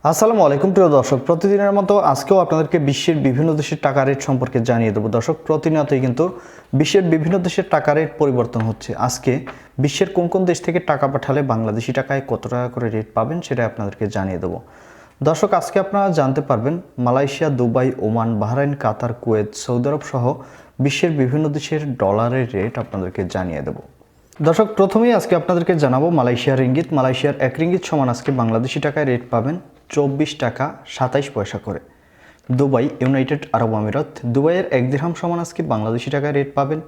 আসসালামু আলাইকুম প্রিয় দর্শক, প্রতিদিনের মতো আজকেও আপনাদেরকে বিশ্বের বিভিন্ন দেশের টাকা রেট সম্পর্কে জানিয়ে দেবো। দর্শক, প্রতিনিয়তই কিন্তু বিশ্বের বিভিন্ন দেশের টাকা রেট পরিবর্তন হচ্ছে। আজকে বিশ্বের কোন কোন দেশ থেকে টাকা পাঠালে বাংলাদেশি টাকায় কত টাকা করে রেট পাবেন সেটা আপনাদেরকে জানিয়ে দেবো। দর্শক, আজকে আপনারা জানতে পারবেন মালয়েশিয়া, দুবাই, ওমান, বাহরাইন, কাতার, কুয়েত, সৌদি আরব সহ বিশ্বের বিভিন্ন দেশের ডলারের রেট আপনাদেরকে জানিয়ে দেবো। দর্শক, প্রথমেই আজকে আপনাদেরকে জানাবো মালয়েশিয়ার রিঙ্গিত। মালয়েশিয়ার এক রিঙ্গিত সমান আজকে বাংলাদেশি টাকায় রেট পাবেন 24 টাকা 27 পয়সা করে। দুবাই, ইউনাইটেড আরব আমিরাত, দুবাইয়ের এক দিরহাম সমান আজকে বাংলাদেশি টাকায় রেট পাবেন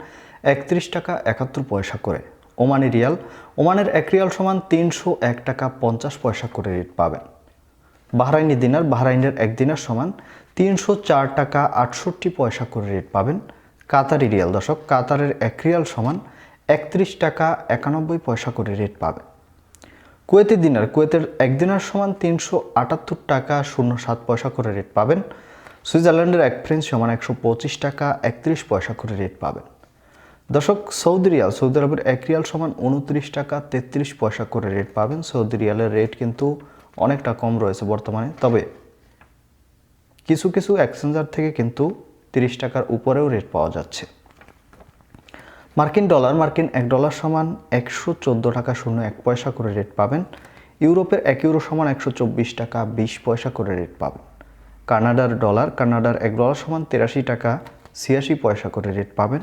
31 টাকা 71 পয়সা করে। ওমানি রিয়াল, ওমানের এক রিয়াল সমান 301 টাকা 50 পয়সা করে রেট পাবেন। বাহরাইনি দিনার, বাহরাইনের এক দিনার সমান 304 টাকা 68 পয়সা করে রেট পাবেন। কাতারি রিয়াল, দর্শক, কাতারের এক রিয়াল সমান 31 টাকা 91 পয়সা করে রেট পাবেন। কুয়েতি দিনার, কুয়েতের এক দিনার সমান 378 টাকা 07 পয়সা করে রেট পাবেন। সুইজারল্যান্ডের এক ফ্রেঞ্চ সমান 125 টাকা 31 পয়সা করে রেট পাবেন। দর্শক, সৌদি রিয়াল, সৌদি আরবের এক রিয়াল সমান 29 টাকা 33 পয়সা করে রেট পাবেন। সৌদি রিয়ালের রেট কিন্তু অনেকটা কম রয়েছে বর্তমানে, তবে কিছু কিছু এক্সচেঞ্জার থেকে কিন্তু 30 টাকার উপরেও রেট পাওয়া যাচ্ছে। মার্কিন ডলার, মার্কিন এক ডলার সমান 114 টাকা 01 পয়সা করে রেট পাবেন। ইউরোপের এক ইউরো সমান 124 টাকা 20 পয়সা করে রেট পাবেন। কানাডার ডলার, কানাডার এক ডলার সমান 83 টাকা 86 পয়সা করে রেট পাবেন।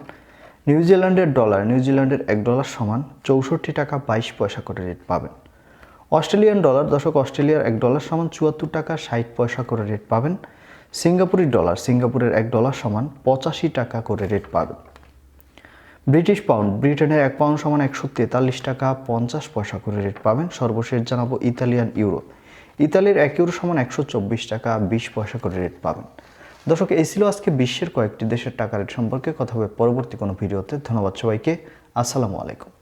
নিউজিল্যান্ডের ডলার, নিউজিল্যান্ডের এক ডলার সমান 64 টাকা 22 পয়সা করে রেট পাবেন। অস্ট্রেলিয়ান ডলার, দর্শক, অস্ট্রেলিয়ার এক ডলার সমান 74 টাকা 60 পয়সা করে রেট পাবেন। সিঙ্গাপুরি ডলার, সিঙ্গাপুরের এক ডলার সমান 85 টাকা করে রেট পাবেন। ব্রিটিশ পাউন্ড, ব্রিটেনের এক পাউন্ড সমান 143 টাকা 50 পয়সা করে রেট পাবেন। সর্বশেষ জানাবো ইতালিয়ান ইউরো, ইতালির এক ইউরো সমান 124 টাকা 20 পয়সা করে রেট পাবেন। দর্শক, এই ছিল আজকে বিশ্বের কয়েকটি দেশের টাকা রেট সম্পর্কে। কথা হবে পরবর্তী কোনো ভিডিওতে। ধন্যবাদ সবাইকে। আসসালামু আলাইকুম।